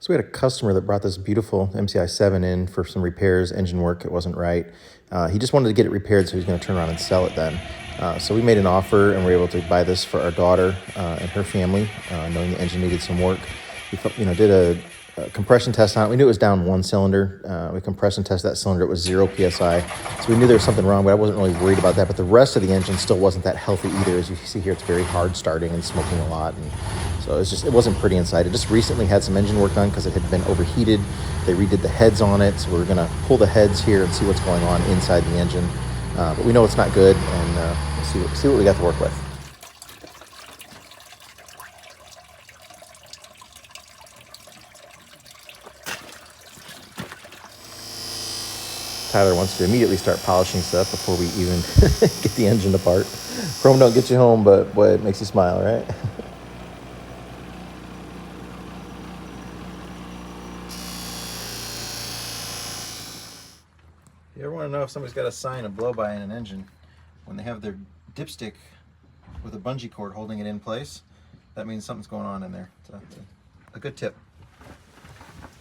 So we had a customer that brought this beautiful MCI 7 in for some repairs, engine work. It wasn't right. He just wanted to get it repaired, so he was going to turn around and sell it then. So we made an offer, and we were able to buy this for our daughter and her family, knowing the engine needed some work. We did a compression test on it. We knew it was down one cylinder. We compression tested that cylinder. It was 0 PSI. So we knew there was something wrong, but I wasn't really worried about that. But the rest of the engine still wasn't that healthy either. As you see here, it's very hard starting and smoking a lot. And so it wasn't pretty inside. It just recently had some engine work done because it had been overheated. They redid the heads on it. So we're going to pull the heads here and see what's going on inside the engine. But we know it's not good, and we'll see what we got to work with. Tyler wants to immediately start polishing stuff before we even get the engine apart. Chrome don't get you home, but boy, it makes you smile, right? You ever want to know if somebody's got a sign of blow-by in an engine? When they have their dipstick with a bungee cord holding it in place, that means something's going on in there. So, a good tip.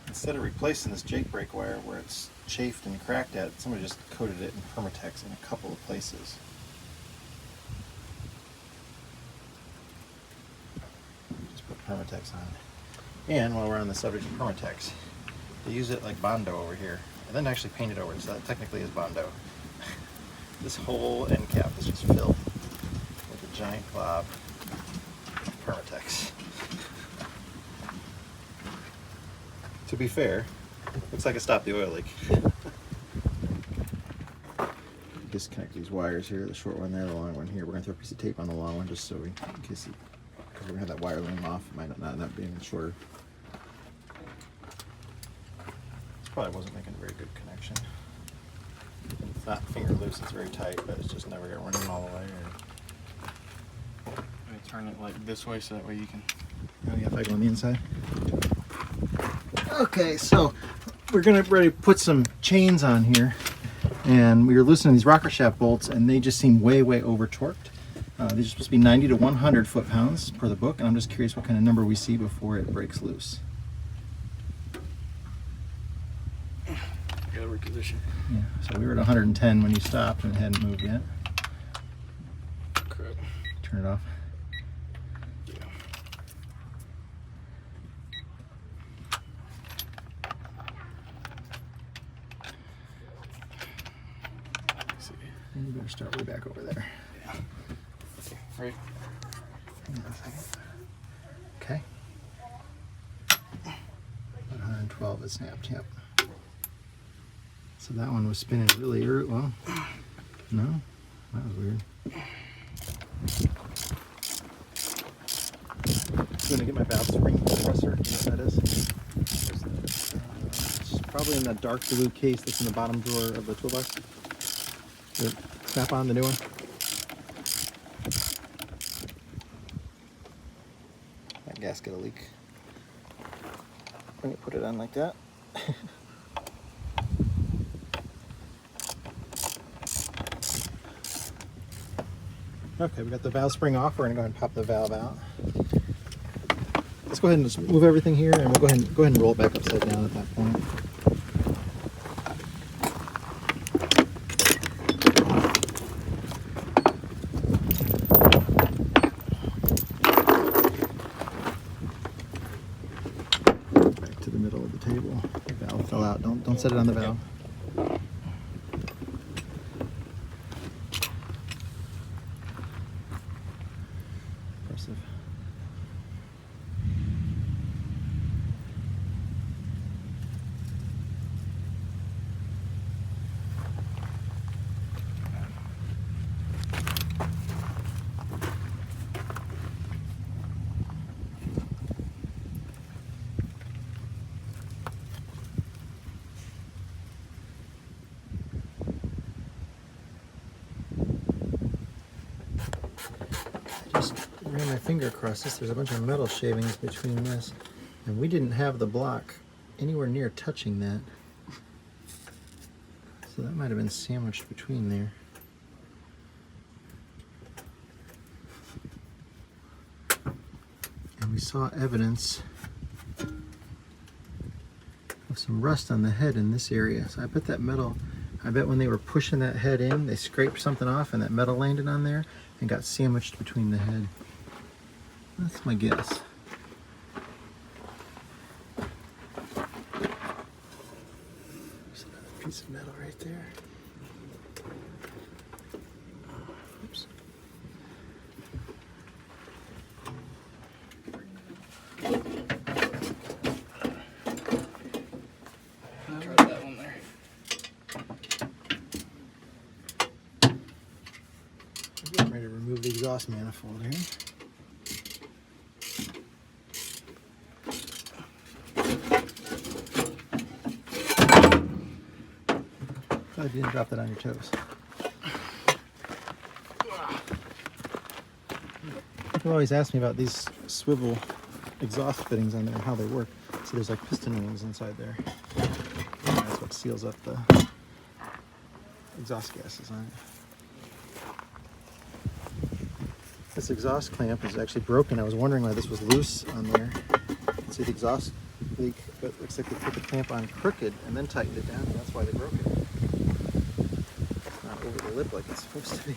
Instead of replacing this Jake brake wire where it's chafed and cracked at, somebody just coated it in Permatex in a couple of places. Just put Permatex on. And while we're on the subject of Permatex, they use it like Bondo over here, and then actually paint it over, so that technically is Bondo. This whole end cap is just filled with a giant glob of Permatex. To be fair, looks like it stopped the oil leak. Disconnect these wires here, the short one there, the long one here. We're going to throw a piece of tape on the long one just so in case because we're going to have that wire loom off. It might not end up being shorter. This probably wasn't making a very good connection. It's not finger loose, it's very tight, but it's just never going to run in all the way. I turn it like this way so that way you can. Oh yeah, if I go on the inside. Okay, so we're gonna ready to put some chains on here, and we were loosening these rocker shaft bolts, and they just seem way over torqued. These are supposed to be 90 to 100 foot-pounds per the book, and I'm just curious what kind of number we see before it breaks loose. Gotta reposition. Yeah, so we were at 110 when you stopped and it hadn't moved yet. Correct. Turn it off. Yeah. Let's see. And you better start way back over there. Yeah. Okay. Ready? Hang on a second. Okay. 112 is snapped, yep. So that one was spinning really early. Well, no, that was weird. I'm gonna get my valve spring compressor. You know what that is? It's probably in that dark blue case that's in the bottom drawer of the toolbox. Snap on the new one. That gasket will leak. I'm gonna put it on like that. Okay, we got the valve spring off. We're gonna go ahead and pop the valve out. Let's go ahead and just move everything here, and we'll go ahead and roll it back upside down at that point. Back to the middle of the table. The valve fell out. Don't set it on the valve. Impressive. Just ran my finger across this. There's a bunch of metal shavings between this, and we didn't have the block anywhere near touching that. So that might have been sandwiched between there. And we saw evidence of some rust on the head in this area. So I put that metal, I bet when they were pushing that head in, they scraped something off and that metal landed on there and got sandwiched between the head. That's my guess. There's another piece of metal right there. Oops. Try that one there. I'm getting ready to remove the exhaust manifold here. Glad you didn't drop that on your toes. People always ask me about these swivel exhaust fittings on there and how they work. So there's like piston rings inside there. And that's what seals up the exhaust gases on it. This exhaust clamp is actually broken. I was wondering why this was loose on there. You can see the exhaust leak, but it looks like they put the clamp on crooked and then tightened it down, and that's why they broke it. It's not over the lip like it's supposed to be.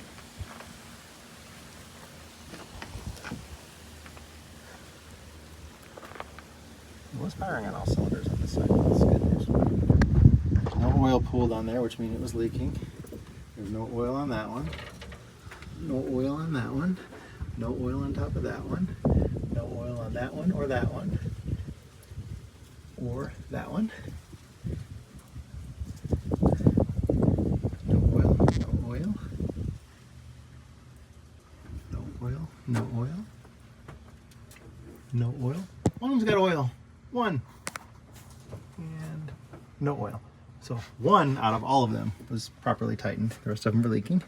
It was firing on all cylinders on this side. That's good news. There's no oil pooled on there, which means it was leaking. There's no oil on that one. No oil on that one. No oil on top of that one. No oil on that one or that one. Or that one. No oil, no oil. No oil, no oil. No oil. One of them's got oil. One. And no oil. So one out of all of them was properly tightened. The rest of them were leaking.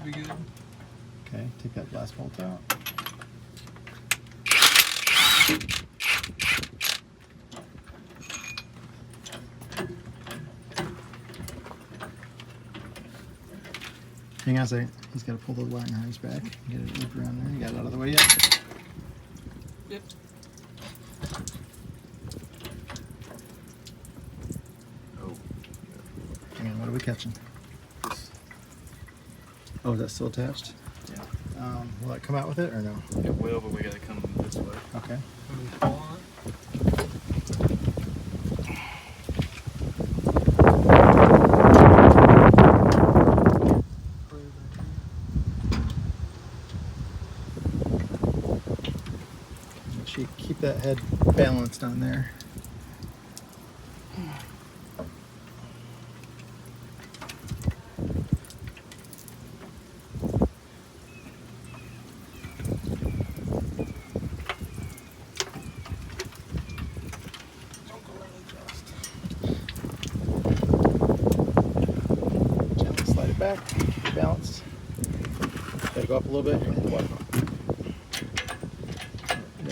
Be good. Okay, take that blast bolt out. Hang on a second. He's got to pull those wiring harness back. Get it looped around there. You got it out of the way yet? Yep. Oh. Hang on, what are we catching? Oh, is that still attached? Yeah. Will that come out with it or no? It will, but we gotta come this way. Okay. Pull on it. Make sure you keep that head balanced on there. Gently slide it back, keep it balanced. Gotta go up a little bit and hit the water pump.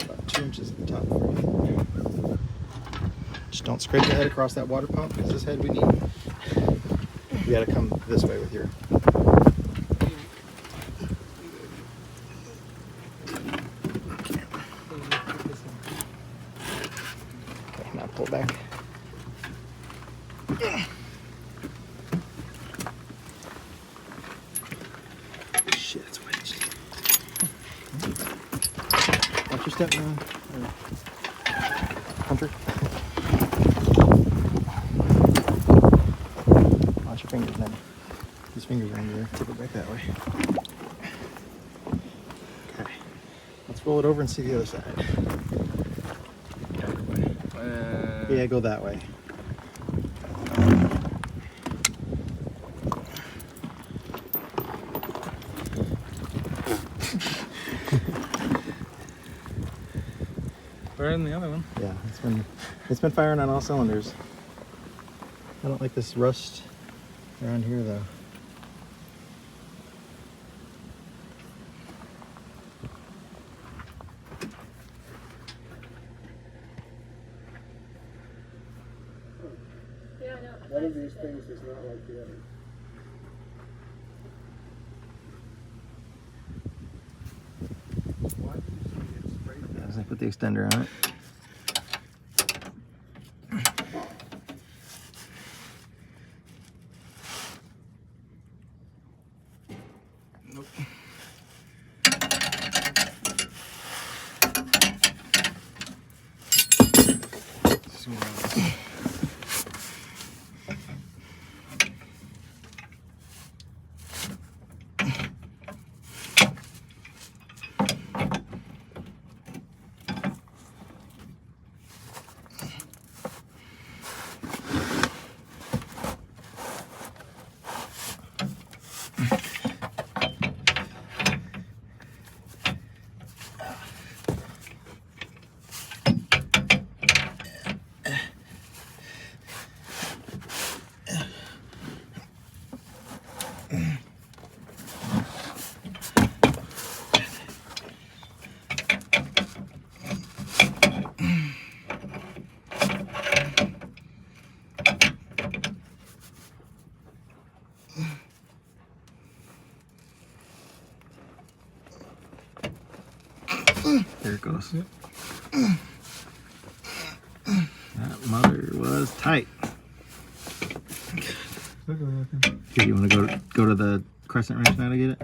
About 2 inches at the top. Just don't scrape the head across that water pump because this head we need. You gotta come this way with your. Okay, now pull back. Shit, it's wedged. Watch your step, man. Hunter. Watch your fingers, man. These fingers are in there. Tip it back that way. Okay. Let's roll it over and see the other side. Yeah, go that way. Better than the other one. Yeah, it's been firing on all cylinders. I don't like this rust around here though. One of these things is not like the other. Why do you see it sprayed? As I put the extender on it. Nope. There it goes. That mother was tight. Here, you want to go to the crescent wrench now to get it?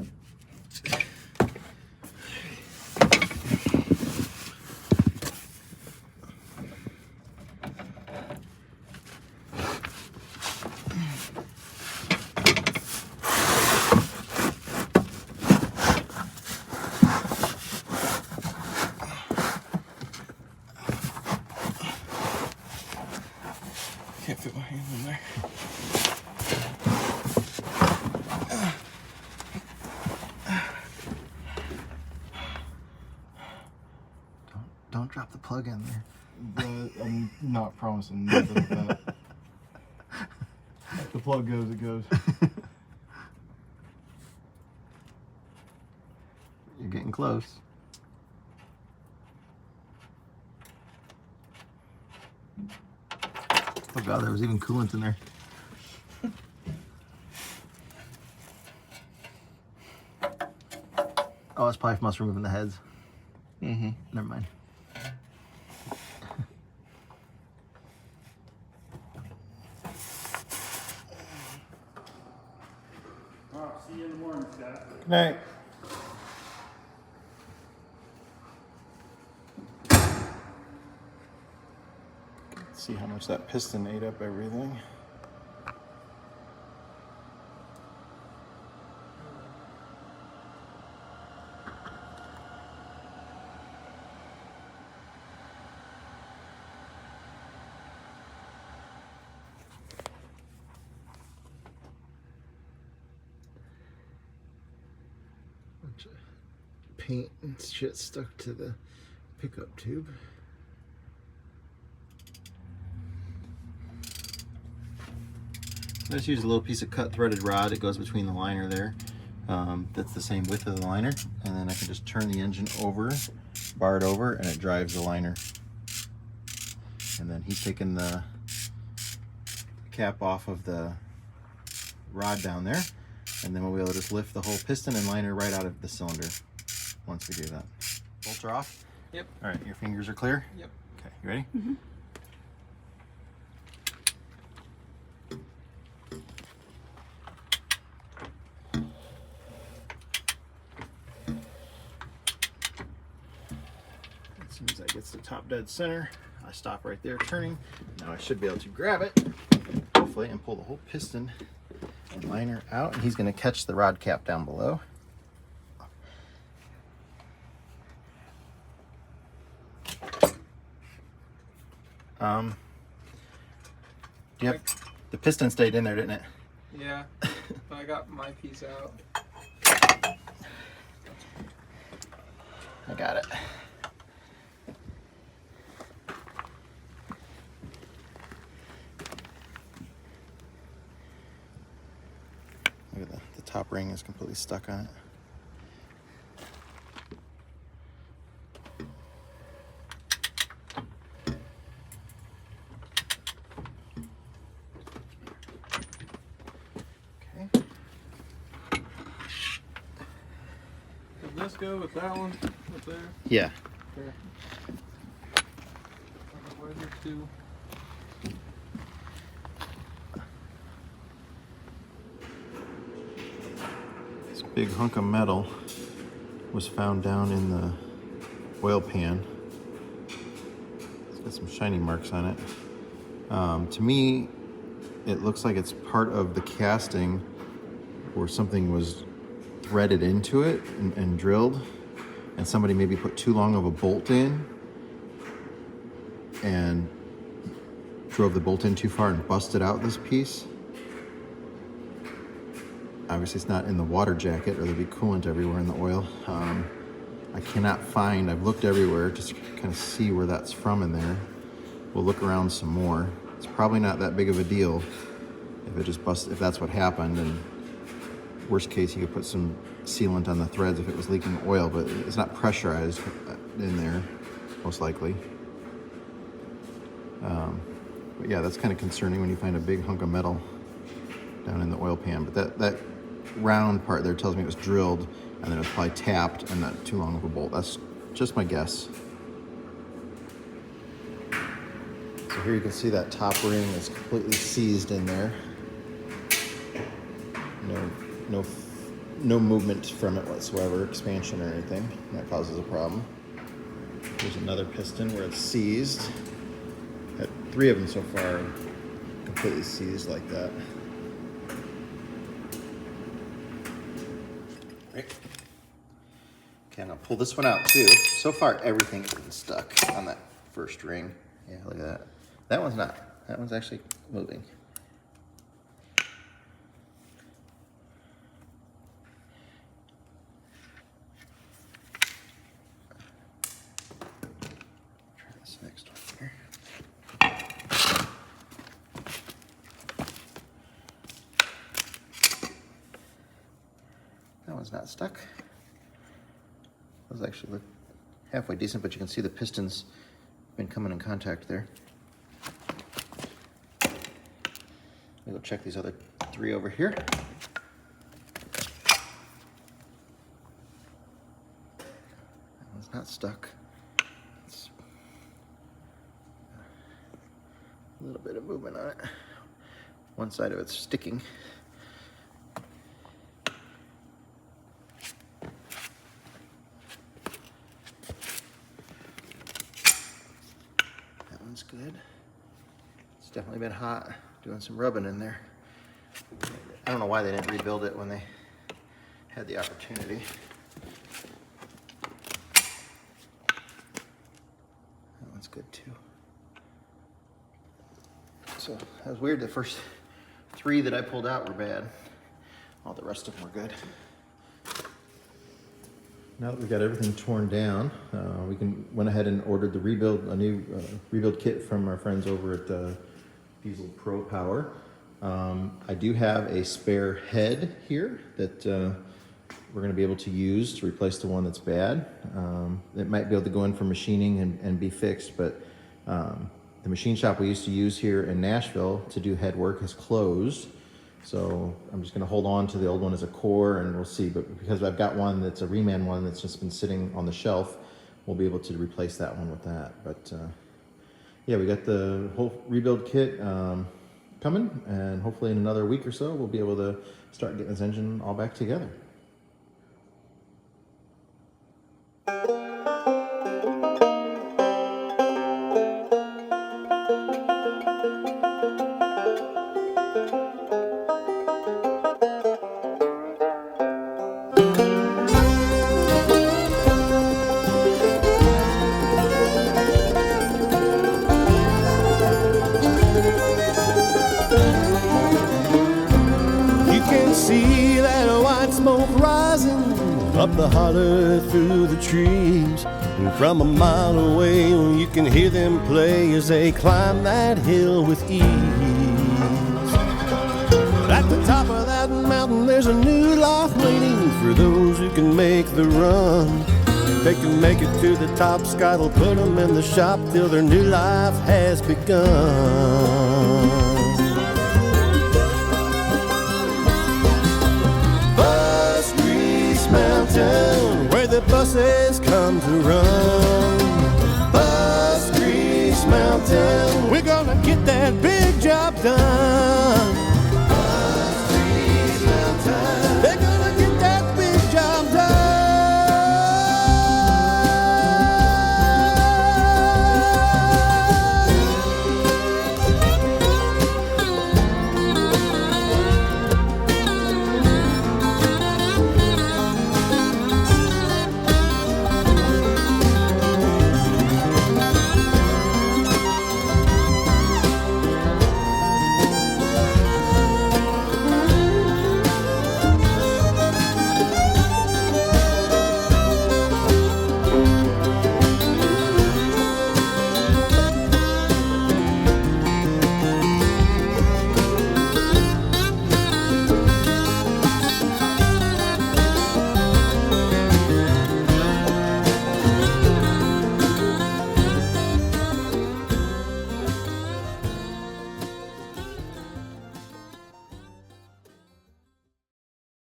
Can't fit my hand in there. Don't drop the plug in there. I'm not promising nothing like that. If the plug goes, it goes. You're getting close. Oh god, there was even coolant in there. Oh, it's probably from us removing the heads. Mm-hmm. Never mind. See you in the morning, Scott. Good night. See how much that piston ate up everything. Bunch of paint and shit stuck to the pickup tube. I just use a little piece of cut threaded rod that goes between the liner there. That's the same width of the liner, and then I can just turn the engine over, bar it over, and it drives the liner. And then he's taking the cap off of the rod down there, and then we'll be able to just lift the whole piston and liner right out of the cylinder once we do that. Bolts are off? Yep. All right, your fingers are clear? Yep. Okay, you ready? Mm-hmm. As soon as that gets to top dead center, I stop right there turning. Now I should be able to grab it, hopefully, and pull the whole piston and liner out. And he's going to catch the rod cap down below. Yep, the piston stayed in there, didn't it? Yeah, but I got my piece out. I got it. Look at the top ring is completely stuck on it. go with that one up there? Yeah. Okay. Why are there two? This big hunk of metal was found down in the oil pan. It's got some shiny marks on it. To me, it looks like it's part of the casting where something was threaded into it and drilled, and somebody maybe put too long of a bolt in and drove the bolt in too far and busted out this piece. Obviously it's not in the water jacket or there'd be coolant everywhere in the oil. I cannot find, I've looked everywhere just to kind of see where that's from in there. We'll look around some more. It's probably not that big of a deal if it just busted, if that's what happened, and worst case you could put some sealant on the threads if it was leaking oil, but it's not pressurized in there, most likely. But yeah, that's kind of concerning when you find a big hunk of metal down in the oil pan. But that round part there tells me it was drilled and then it was probably tapped and not too long of a bolt. That's just my guess. So here you can see that top ring is completely seized in there. No movement from it whatsoever, expansion or anything. That causes a problem. Here's another piston where it's seized. Got 3 of them so far, completely seized like that. Right. Okay, I'm gonna pull this one out too. So far, everything's been stuck on that first ring. Yeah, look at that. That one's not. That one's actually moving. Try this next one here. That one's not stuck. Those actually look halfway decent, but you can see the piston's been coming in contact there. We'll check these other 3 over here. That one's not stuck. It's a little bit of movement on it. One side of it's sticking. One's good. It's definitely been hot, doing some rubbing in there. I don't know why they didn't rebuild it when they had the opportunity. That one's good too. So that was weird. The first 3 that I pulled out were bad. All the rest of them were good. Now that we got everything torn down, we went ahead and ordered a new rebuild kit from our friends over at Diesel Pro Power. I do have a spare head here that we're going to be able to use to replace the one that's bad. It might be able to go in for machining and be fixed, but the machine shop we used to use here in Nashville to do head work has closed. So I'm just going to hold on to the old one as a core and we'll see. But because I've got one that's a reman one that's just been sitting on the shelf, we'll be able to replace that one with that. But yeah, we got the whole rebuild kit coming, and hopefully in another week or so, we'll be able to start getting this engine all back together. See that white smoke rising up the holler through the trees, and from a mile away you can hear them play as they climb that hill with ease. At the top of that mountain there's a new life waiting for those who can make the run. If they can make it to the top, Scott will put them in the shop till their new life has begun. Mountain, where the says come to run.